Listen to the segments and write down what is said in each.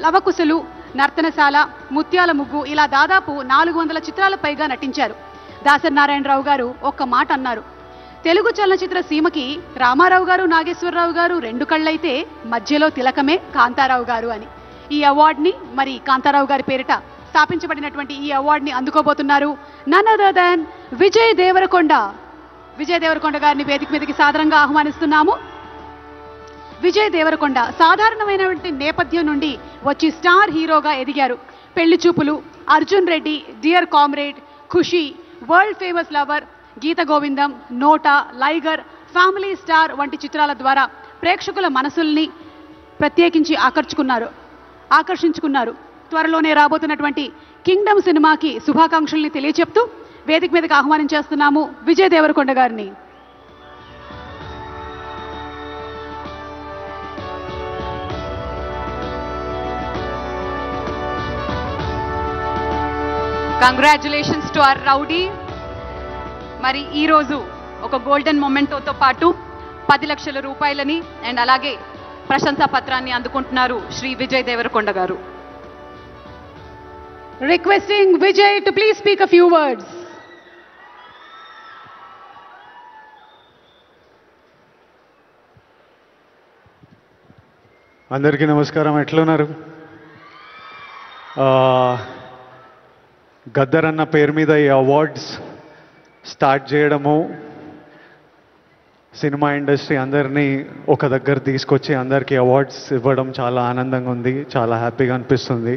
లవకుశలు, నర్తనశాల, ముత్యాల ముగ్గు ఇలా దాదాపు 400 చిత్రాల పైగా నటించారు. దాసరి నారాయణరావు గారు ఒక్క మాట అన్నారు, తెలుగు చలనచిత్ర సీమకి రామారావు గారు, నాగేశ్వరరావు గారు 2 కళ్ళైతే మధ్యలో తిలకమే కాంతారావు గారు అని. ఈ అవార్డుని మరి కాంతారావు గారి పేరిట స్థాపించబడినటువంటి ఈ అవార్డుని అందుకోబోతున్నారు none other than Vijay Deverakonda. Vijay Deverakonda గారిని వేదిక మీదకి సాదరంగా ఆహ్వానిస్తున్నాము. విజయ్ దేవరకొండ సాధారణమైనటువంటి నేపథ్యం నుండి వచ్చి స్టార్ హీరోగా ఎదిగారు. పెళ్లి చూపులు, అర్జున్ రెడ్డి, డియర్ కామ్రేడ్, ఖుషి, వరల్డ్ ఫేమస్ లవర్, గీత గోవిందం, నోటా, లైగర్, ఫ్యామిలీ స్టార్ వంటి చిత్రాల ద్వారా ప్రేక్షకుల మనసుల్ని ప్రత్యేకించి ఆకర్షించుకున్నారు. త్వరలోనే రాబోతున్నటువంటి కింగ్డమ్ సినిమాకి శుభాకాంక్షల్ని తెలియచెప్తూ వేదిక మీదకి ఆహ్వానం చేస్తున్నాము విజయ్ దేవరకొండ గారిని. Congratulations to our rowdy. మరి ఈరోజు ఒక గోల్డెన్ మొమెంటోతో పాటు 10 లక్షల రూపాయలని అండ్ అలాగే ప్రశంసా పత్రాన్ని అందుకుంటున్నారు శ్రీ విజయ్ దేవరకొండ గారు. Requesting Vijay to please speak a few words. అందరికీ నమస్కారం. ఎట్లున్నారు? గద్దర్ అన్న పేరు మీద ఈ అవార్డ్స్ స్టార్ట్ చేయడము, సినిమా ఇండస్ట్రీ అందరినీ ఒక దగ్గర తీసుకొచ్చి అందరికీ అవార్డ్స్ ఇవ్వడం చాలా ఆనందంగా ఉంది, చాలా హ్యాపీగా అనిపిస్తుంది.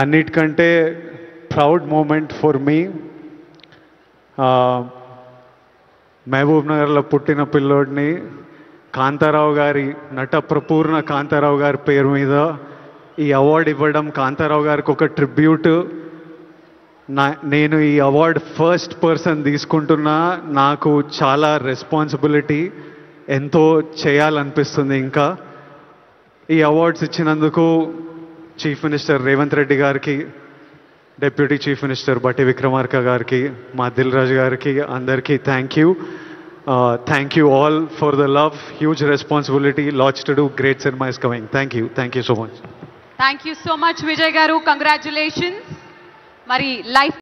అన్నిటికంటే ప్రౌడ్ మూమెంట్ ఫర్ మీ, మహబూబ్ నగర్లో పుట్టిన పిల్లోడిని కాంతారావు గారి, నట ప్రపూర్ణ కాంతారావు గారి పేరు మీద ఈ అవార్డు ఇవ్వడం కాంతారావు గారికి ఒక ట్రిబ్యూట్. నేను ఈ అవార్డు ఫస్ట్ పర్సన్ తీసుకుంటున్నా. నాకు చాలా రెస్పాన్సిబిలిటీ, ఎంతో చేయాలనిపిస్తుంది. ఇంకా ఈ అవార్డ్స్ ఇచ్చినందుకు చీఫ్ మినిస్టర్ రేవంత్ రెడ్డి గారికి, డిప్యూటీ చీఫ్ మినిస్టర్ బట్టి విక్రమార్క గారికి, మా దిల్ రాజు గారికి, అందరికీ thank you. Thank you all for the love. Huge responsibility, lots to do. Great cinema is coming. Thank you so much. Thank you so much Vijay garu. Congratulations. Mari life